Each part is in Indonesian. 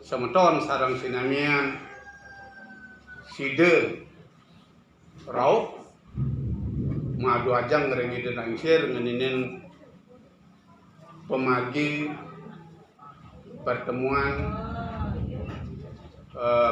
semeton sareng sinamian side rauh madu ajang ngerengi dan angsir ngeninin pemargi pertemuan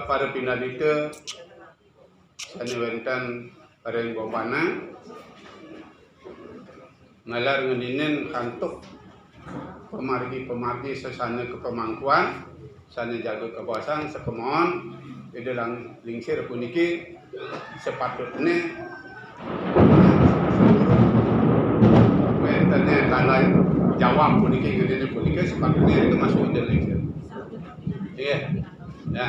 para pinadite saniwentan areng bopana ngalar ngeninin kantuk pemargi sesana kepemangkuan sana jaga kebawasan sekemohon di dalam lingsir puniki sepatutnya wentannya tanah jawab puniki ngeninin puniki sepatutnya itu masuk di lingsir iya ya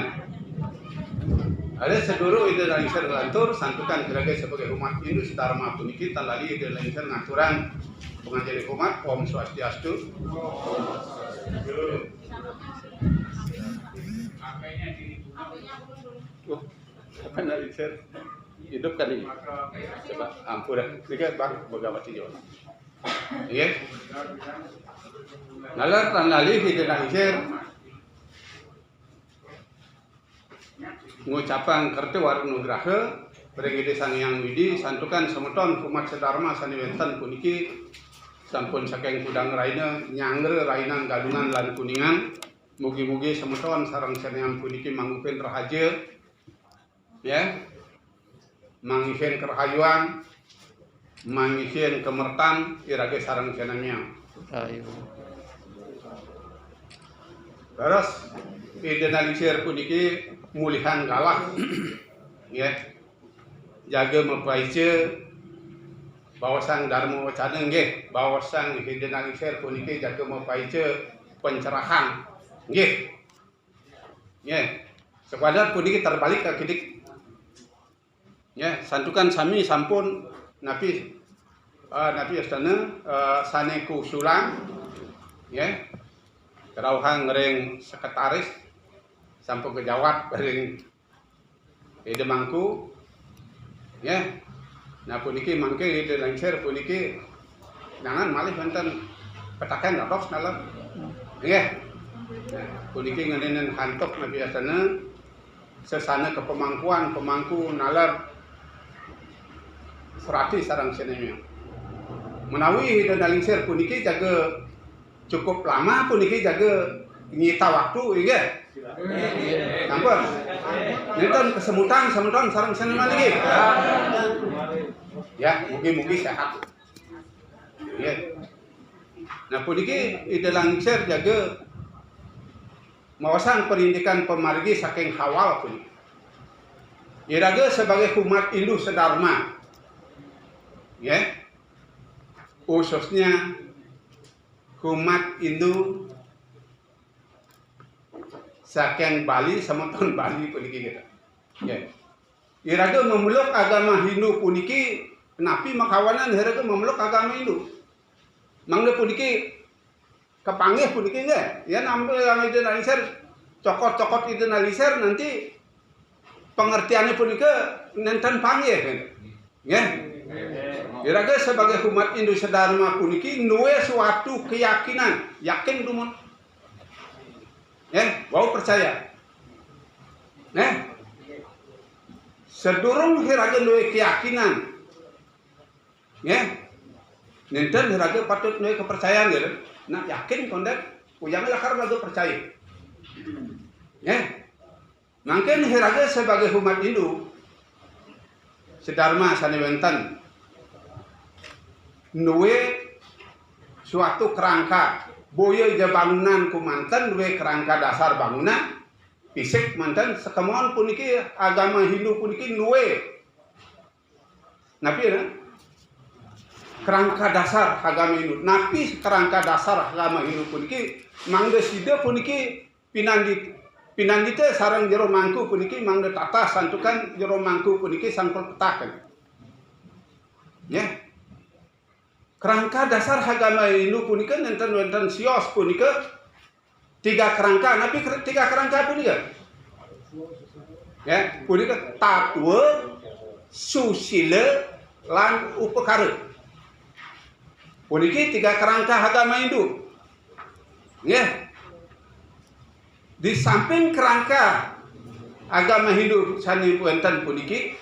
ada seduru ide lingsir lantur santukan kira-kira sebagai umat Hindu Dharma puniki talali ide lingsir ngaturan pengajar umat Om Swastiastu. Apa nak lingsir hidup kali coba ampun dah lihat bang begawa ti jawab iya nalar tanali ide lingsir ngucapan kerti warung nugraha beregede sangyang widi santukan semeton umat sedharma saniwentan puniki sampun saking kudang raina nyangre rainan gadungan lan kuningan mugi-mugi semeton sareng sangyang puniki manggupen rahaja ya mangisen kerhayuan mangisen kemertan irage sareng sanamnya ayo terus idealisir puniki mulihan galak ya jaga mempaice bawasan dharma wacana nggih bawasan idealisir puniki jaga mempaice pencerahan nggih ya sepadan puniki terbalik ke kidik ya santukan sami sampun napi astana saneku sulang ya kerauhan ngereng sekretaris sampai ke Jawat bareng ide mangku ya nah puniki mangke ide lingsir puniki jangan malih wonten petakan rados dalam ya puniki ngenenen hantok nabi asana sesana kepemangkuan pemangku nalar serati sarang senemi menawi ide lingsir puniki jaga cukup lama puniki jaga nyita waktu ya ampun nonton kesemutan semutan sareng senema lagi ya mugi-mugi sehat ya nah puniki ide lingsir jaga mawasan perindikan pemargi saking hawal puniki iraga sebagai umat Hindu sedharma ya khususnya umat Hindu saking Bali semeton Bali puniki kita ya iraga memeluk agama Hindu puniki napi makawanan iraga memeluk agama Hindu mangga puniki kepanggih puniki nggih ya nampi yang idealisir cokot-cokot idealisir nanti pengertiannya puniki nenten panggih ya iraga sebagai umat Hindu sedharma puniki duwe suatu keyakinan yakin dumun ya bau percaya sedurung hiraga duwe keyakinan ya nenten hiraga patut duwe kepercayaan gitu nah yakin kondak ujang lakar lagu percaya ya mungkin hiraga sebagai umat Hindu sedharma saniwentan duwe suatu kerangka boyo ja bangunan kumanten duwe kerangka dasar bangunan fisik manten sekemohon puniki agama Hindu puniki duwe napi ya kerangka dasar agama Hindu napi kerangka dasar agama Hindu puniki mangga sida puniki pinandite sareng jero mangku puniki mangga tata santukan jero mangku puniki sangkul petakan ya kerangka dasar agama Hindu punika nenten sios punika tiga kerangka napi tiga kerangka punika ya punika tatwa susila lan upakara puniki tiga kerangka agama Hindu ya Di samping kerangka agama Hindu sani wonten puniki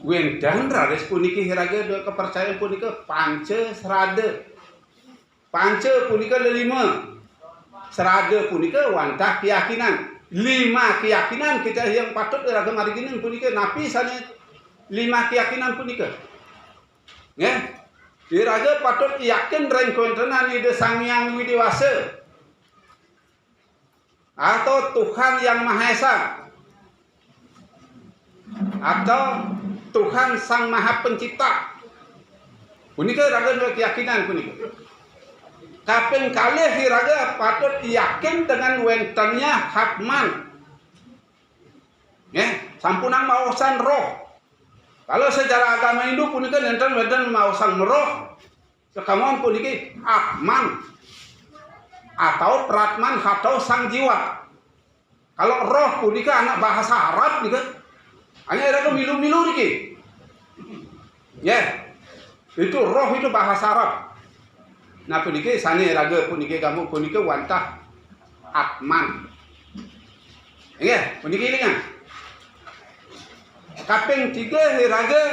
wendan rares puniki hiraga kepercayaan punika panca serada. Panca punika lima. Serada punika wantah keyakinan. 5 keyakinan kita yang patut hiraga mariginin punika napi sani 5 keyakinan punika. Ya. Hiraga patut yakin ring kuentenan Ida Sang Hyang Widiwasa atau Tuhan Yang Maha Esa atau Tuhan Sang Maha Pencipta. Punika raga keyakinan punika. Kaping kalih hiraga patut yakin dengan wentennya hakman. Ya, sampunang maosan roh. Kalau secara agama Hindu punika wenten maosan roh. Sekamon puniki Atman atau Pratman atau sang jiwa. Kalau roh punika anak bahasa Arab nika. Hanya ada milu-milu niki. Ya. Itu roh itu bahasa Arab. Nah puniki sane raga puniki kamu puniki wantah Atman. Ya, puniki lingan. Kaping 3 raga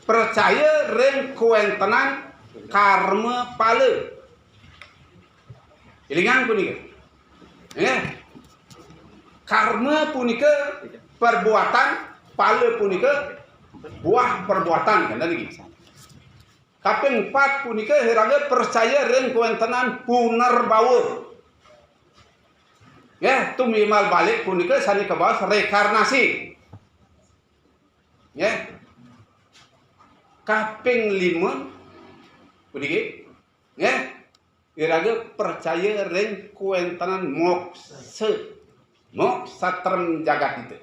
percaya ring kuentenan karma pala. Ilingan punika. Ya. Karma punika perbuatan, pala punika buah perbuatan kan tadi. Kaping 4 punika hiraga percaya ring kuentenan punarbawa. Ya, tumimal balik punika sani kebawas rekarnasi. Ya. Kaping 5 puniki ya iraga percaya ring kuentenan moksa term jagat itu.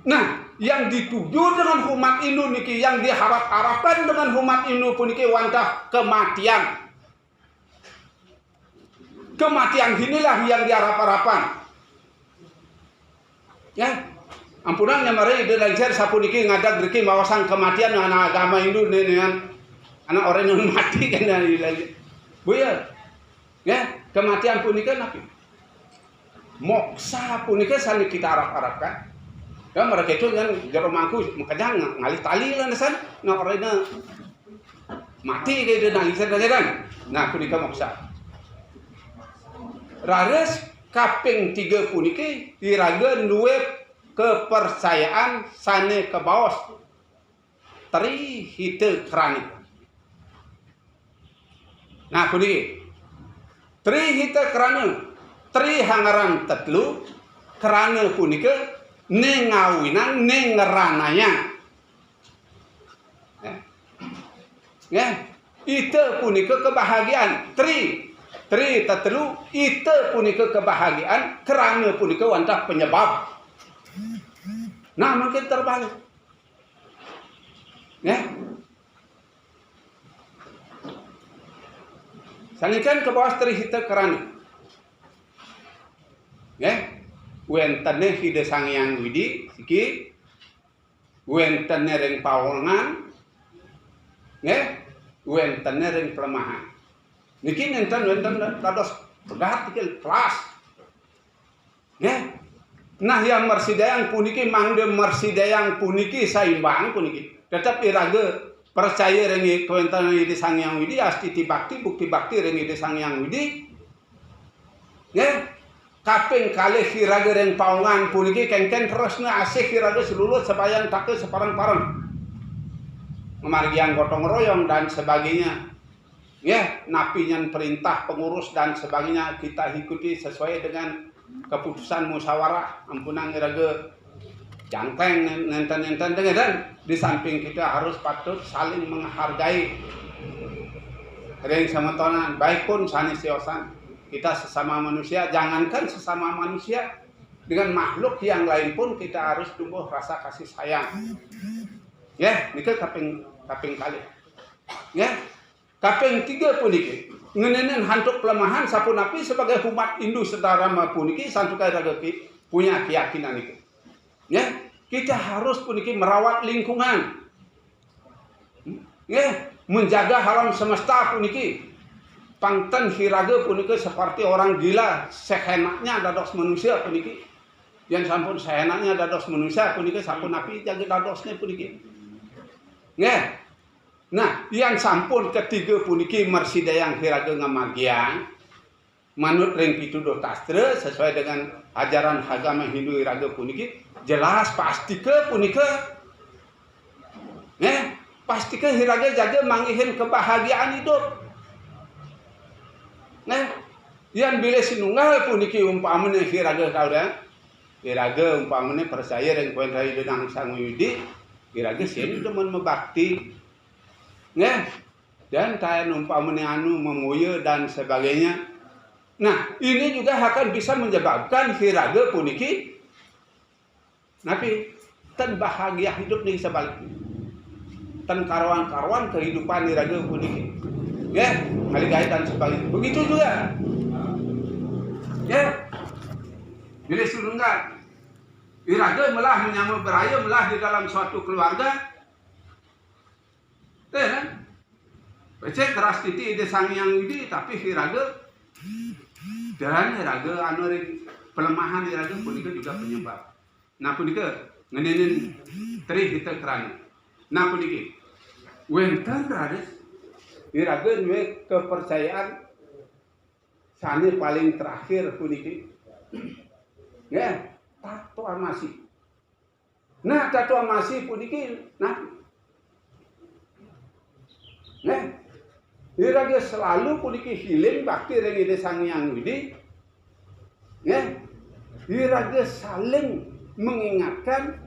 Nah, yang dituju dengan umat Hindu niki, yang diharap-harapkan dengan umat Hindu puniki wantah kematian. Kematian inilah yang diharap-harapan. Ya, ampunan yang mari ide lancar sapuniki ngadak riki mawasan kematian anak agama Hindu dengan anak orang yang mati kan lagi. Buya. Ya, kematian punika napi. Moksa punika sani kita harap-harapkan. Ya mereka itu kan jero mangku makanya ngalih tali lah nasan nak orangnya mati ke dia nangisan kan. Nah punika moksa. Rares kaping 3 puniki diraga duwe kepercayaan sane kebaos tri hite krani. Nah puniki tri hite krani tri hangaran tetlu krana punika nengawinan nengerananya. Ya, itu punika kebahagiaan. Tri tetelu itu punika kebahagiaan kerana punika wantah penyebab. Nah mungkin terbalik. Ya. Sanikan ke bawah tri itu kerana. Ya. Wentene Ida Sang Hyang Widi siki wentene ring pawongan nggih wentene ring pelemahan niki wenten dados berat iki kelas nggih nah yang mersidayang puniki mangde mersidayang puniki saimbang puniki tetap iraga percaya ring wenten Ida Sang Hyang Widi astiti bakti bukti bakti ring Ida Sang Hyang Widi nggih kaping kalih hiraga ring paungan puniki kengken terusna asih hiraga seluruh sebayang take separang-parang. Memargian gotong royong dan sebagainya. Ya, napinya perintah pengurus dan sebagainya kita ikuti sesuai dengan keputusan musyawarah. Ampunang hiraga jangkeng nenten-nenten dengan di samping kita harus patut saling menghargai ring samatonan baik pun sanes siosan. Kita sesama manusia, jangankan sesama manusia, dengan makhluk yang lain pun kita harus tumbuh rasa kasih sayang. Ya, nika kaping kali. Ya, kaping 3 puniki ngenenen hantuk pelemahan sapunapi sebagai umat Hindu setara puniki santukai ragaki punya keyakinan itu. Ya, kita harus puniki merawat lingkungan. Ya, menjaga alam semesta puniki. pangten hiraga punika seperti orang gila sehenaknya dados manusia puniki. Yang sampun sehenaknya dados manusia punika sampun napi jaga dadosnya puniki. Nggih. Nah, yang sampun ketiga puniki mersidayang hiraga ngamagian manut ring pituduh tastra sesuai dengan ajaran agama Hindu hiraga puniki jelas pasti ke punika. Pasti ke hiraga jaga mangihin kebahagiaan hidup. Yang bila sinunggal puniki umpamane hiraga kauda. Hiraga umpamane percaya dengan kuenta hideung Sang Widi, hiraga sieun demen mebakti. Dan tayan umpamane anu memuya dan sebagainya. Nah, ini juga akan bisa menyebabkan hiraga puniki napi ten bahagia hidup nih sebaliknya. Ten karuan-karuan kehidupan hiraga puniki. Maligaya dan sebagainya. Begitu juga. Bila sununggal hiraga melah menyambut beraya melah di dalam suatu keluarga. Kan? Becek keras titi ide Sang Hyang Widi tapi hiraga dan hiraga anu pelemahan hiraga punika juga penyebab. Nah punika ngenenin tri kita kerana. Nah puniki wenten rades hiraga duwe kepercayaan sane paling terakhir puniki. Tato amasi. Nah tato amasi puniki hiraga selalu puniki hiling bakti ring ide Sang Hyang Widi. Hiraga saling mengingatkan,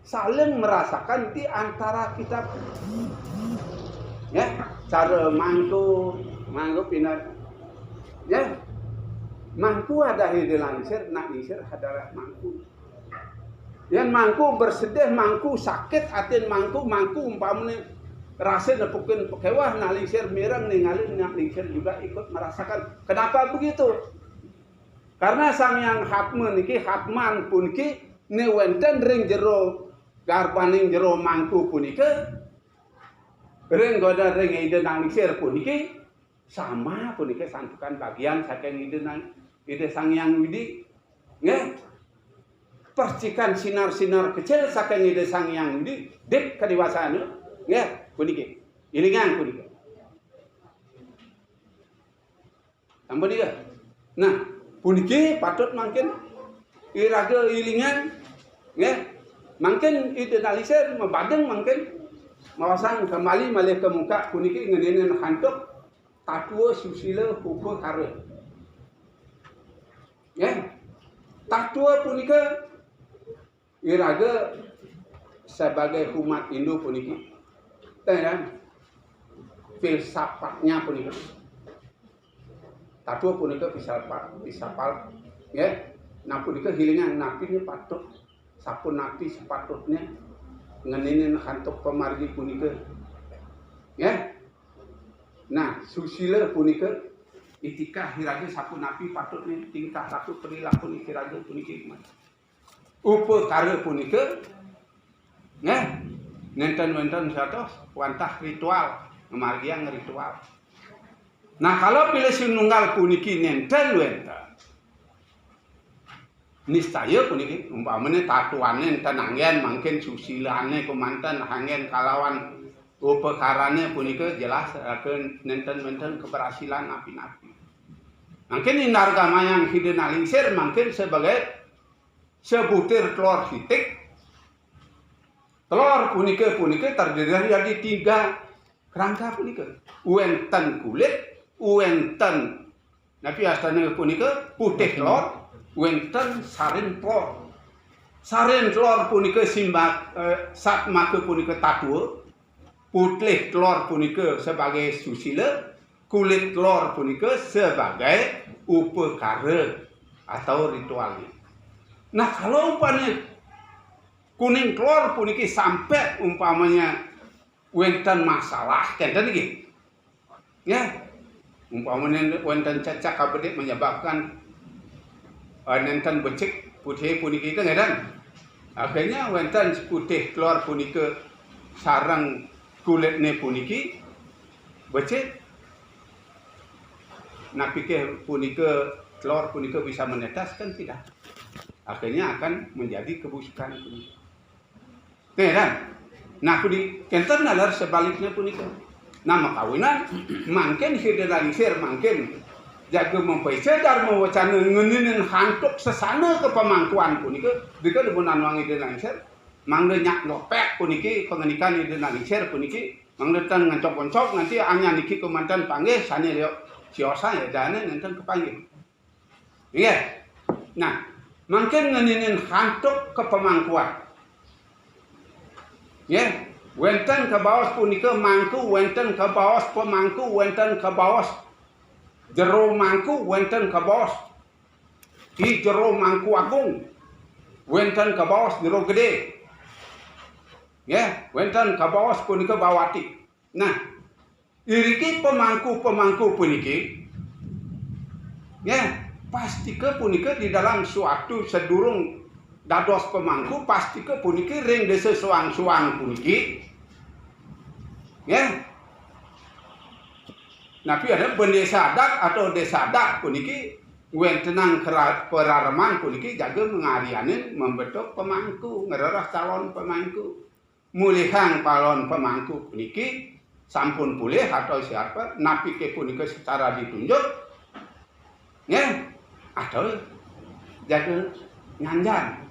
saling merasakan di antara kita. Cara mangku pindah. Mangku ada hide langsir, nak langsir adalah mangku. Yang mangku bersedih, mangku sakit, atin mangku umpamane rasa nepukin pekewah nak lingsir mireng ninggalin nak lingsir juga ikut merasakan. Kenapa begitu? Karena Sang Hyang Hatman puniki ne wenten ring jero garpaning jero mangku punika ring goda ring ide nang lingsir puniki sama punika santukan bagian saking ide Sang Hyang Widi. Percikan sinar-sinar kecil saking ide Sang Hyang Widi dek kedewasaan puniki ilingan puniki. Ampun ieu. Nah, puniki patut mangkin iraga ilingan mangkin idealisir mabadeng mangkin mawasang kembali malih ke muka puniki ngeneun hantuk tatua susila hukum kare. Tatua punika iraga sebagai umat Hindu puniki filsafatnya punika. Tatua punika filsafat nah punika hilingan napi ini patut sapun napi sepatutnya ngenenin hantuk pemargi punika. Nah susila punika itika hiraga sapun napi patutnya tingkah satu perilaku hiraga punika upakara punika nenten satu wantah ritual memargiang ritual. Nah kalau pilih sinunggal puniki nenten nistaya puniki umpamane tatuane enten anggen mangkin susilane kumanten anggen kalawan upakarane punika jelas akeun nenten keberhasilan api-api. Mangkin indargama yang hideung alingsir mangkin sebagai sebutir telur hitik. Telur punika terdiri dari 3 kerangka punika. Wenten kulit, wenten napi astana punika putih telur, wenten sarin telur. Sarin telur punika simbak sat make punika tatua. Putih telur punika sebagai susila, kulit telur punika sebagai upakara atau ritual. Nah kalau umpamanya kuning telur puniki sampai umpamanya wenten masalah kenten iki. Umpamanya wenten cacak kabedik menyebabkan nenten becik putih puniki itu ngadan. Akhirnya wenten putih telur punika sarang kulitnya puniki becik napi ke punika telur punika bisa menetas kan tidak. Akhirnya akan menjadi kebusukan punika. Kan? Nah puni kenten nalar sebaliknya punika. Nama kawinan mungkin hidealisir mungkin jaga mempesedar mewacana ngeuneuneun hantuk sesana ke pemangkuan punika dika debunan wangi hidealisir mangga nyak lopek puniki pengenikan hidealisir puniki mangga tan ngancok-oncok nanti anya niki kemantan panggih sane liok siosa ya dana nanten kepanggih. Iya. Nah, mungkin ngeuneuneun hantuk ke pemangkuan. Ya. Wenten ke bawas punika mangku, wenten ke bawas pemangku, wenten ke bawas jero mangku, wenten ke bawas di jero mangku agung, wenten ke bawas jero gede, ya, wenten ke bawas punika bawati. Nah, iriki pemangku puniki, ya, pasti ke punika di dalam suatu sedurung dados pemangku pasti ke puniki ring desa suang-suang puniki. Ya. Napi ada bendesa adat atau desa adat puniki wentenang perareman puniki jaga mengarianin membentuk pemangku ngererah calon pemangku mulihang calon pemangku puniki sampun pulih atau siapa napi ke puniki secara ditunjuk ya atau jaga nganjan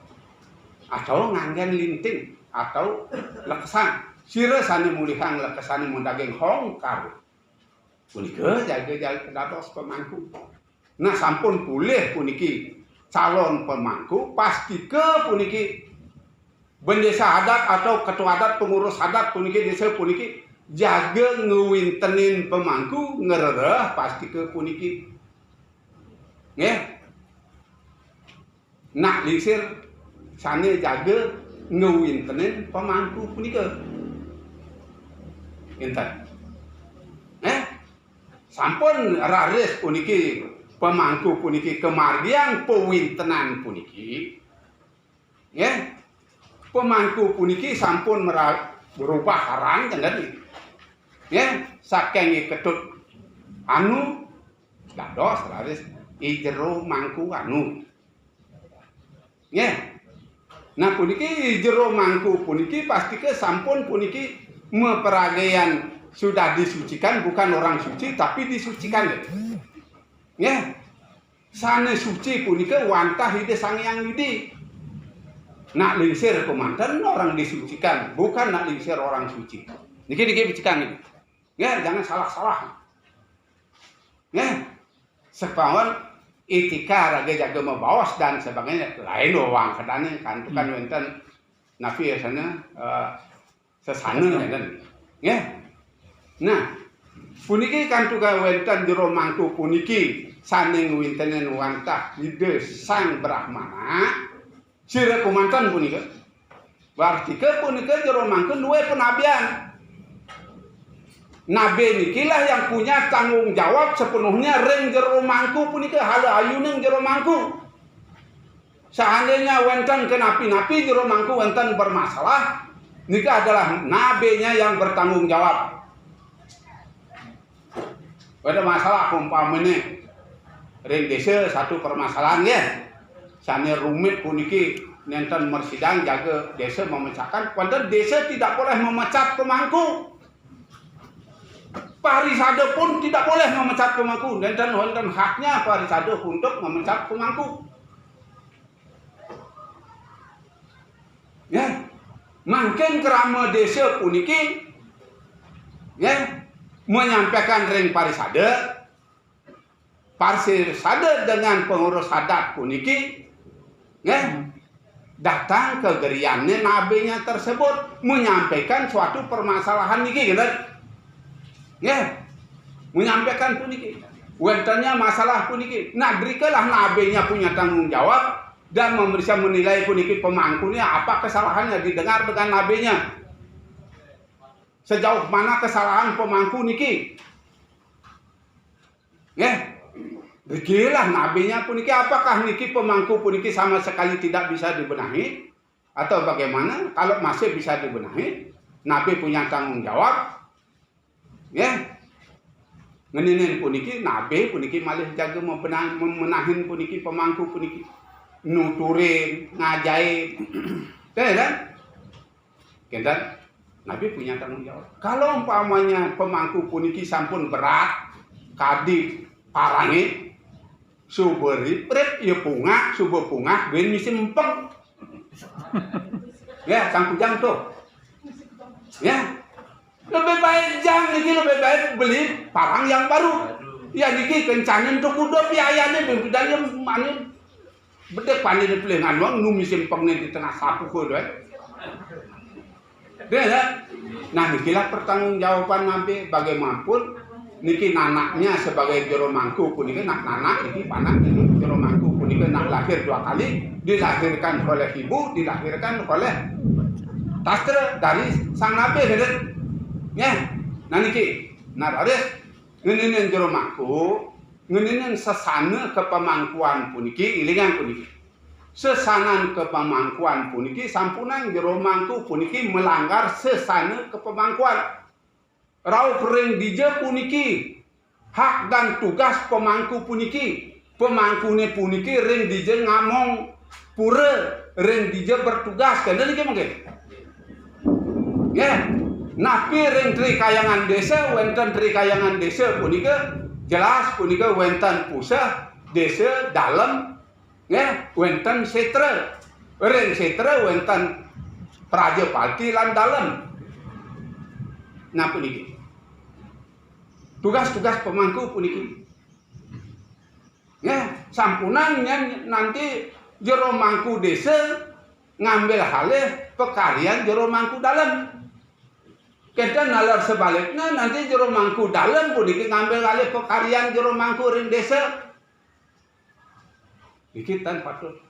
atau nganjan linting atau lekesan sira sane mulihang lekesane mundaging hongkar. Punika jaga dados pemangku. Nah sampun pulih puniki calon pemangku pasti ke puniki bendesa adat atau ketua adat pengurus adat puniki desa puniki jaga ngewintenin pemangku ngerereh pasti ke puniki. Nggih. Nak lisir sane jaga ngewintenin pemangku punika. Enten. Sampun raris puniki pemangku puniki kemargian pewintenan puniki. Ya. Pemangku puniki sampun berubah harang jangan. Ya, saking ketut anu dados raris ijero mangku anu. Ya. Nah puniki ijero mangku puniki pasti ke sampun puniki memperagian sudah disucikan bukan orang suci tapi disucikan ya sane suci punika wantah hide sangyang widi nak lingsir kemanten orang disucikan bukan nak lingsir orang suci niki bicikan ini ya jangan salah ya sepawan etika raga jaga membawas dan sebagainya lain doang kadane kan bukan wenten nafi sana sesana kan ya nah puniki kan juga wenten jero mangku puniki saning wintenen wantah ide sang brahmana sira kumanten punika berarti ke punika jero mangku duwe penabian nabi nikilah yang punya tanggung jawab sepenuhnya ring jero mangku punika hala ayuning jero mangku seandainya wenten ke napi-napi jero mangku wenten bermasalah nika adalah nabinya yang bertanggung jawab. Pada masalah umpamanya ring desa satu permasalahan ya. Sane rumit puniki nenten mersidang jaga desa memecahkan padahal desa tidak boleh memecat pemangku. Parisade pun tidak boleh memecat pemangku nenten haknya parisade untuk memecat pemangku. Ya. Mungkin kerama desa puniki ya menyampaikan ring parisade dengan pengurus adat puniki ya datang ke geriannya nabinya tersebut menyampaikan suatu permasalahan niki gitu ya menyampaikan puniki wentennya masalah puniki nah berikanlah nabinya punya tanggung jawab dan bisa menilai puniki pemangkunya apa kesalahannya didengar dengan nabinya sejauh mana kesalahan pemangku niki ya begilah nabinya puniki apakah niki pemangku puniki sama sekali tidak bisa dibenahi atau bagaimana kalau masih bisa dibenahi nabi punya tanggung jawab ya Ngeninen puniki nabe puniki malih jaga memenahin puniki pemangku puniki nuturin ngajain. Teh kan? Kendan Nabi punya tanggung jawab. Kalau umpamanya pemangku puniki sampun berat, kadip parangi, suberi pret ya punga, subuh punga, ben misi empeng. Ya, Kang tuh. Ya. Lebih baik lebih baik beli parang yang baru. Ya niki kencanin untuk kuda biayanya bempidanya mana bedek pani di pelengan wong nu misi empeng di tengah sapu kowe. Nah nikilah pertanggungjawaban Nabi bagaimanapun niki nanaknya sebagai jero mangku puniki nanak niki panak jero mangku puniki nak lahir 2 kali, dilahirkan oleh ibu, dilahirkan oleh tastra dari sang Nabi gitu. Ya, nah niki nararis ngeninen jero mangku ngeninen sesana kepemangkuan puniki ilingan puniki. Sesanan kepemangkuan puniki sampunan jero mangku puniki melanggar sesana kepemangkuan. Rauh ring dije puniki hak dan tugas pemangku puniki. Pemangkune puniki ring dije ngamong pura ring dije bertugas kan niki mangke. Ya, napi ring trikayangan desa wonten trikayangan desa punika jelas punika wonten pusat desa dalem ya wonten setra ring setra wonten prajapati lan dalem. Nah puniki tugas-tugas pemangku puniki ya sampunan nanti jero mangku desa ngambil halih pekarian jero mangku dalem. Kita nalar sebaliknya nanti jero mangku dalem puniki ngambil halih pekarian jero mangku ring desa. Iki tan patut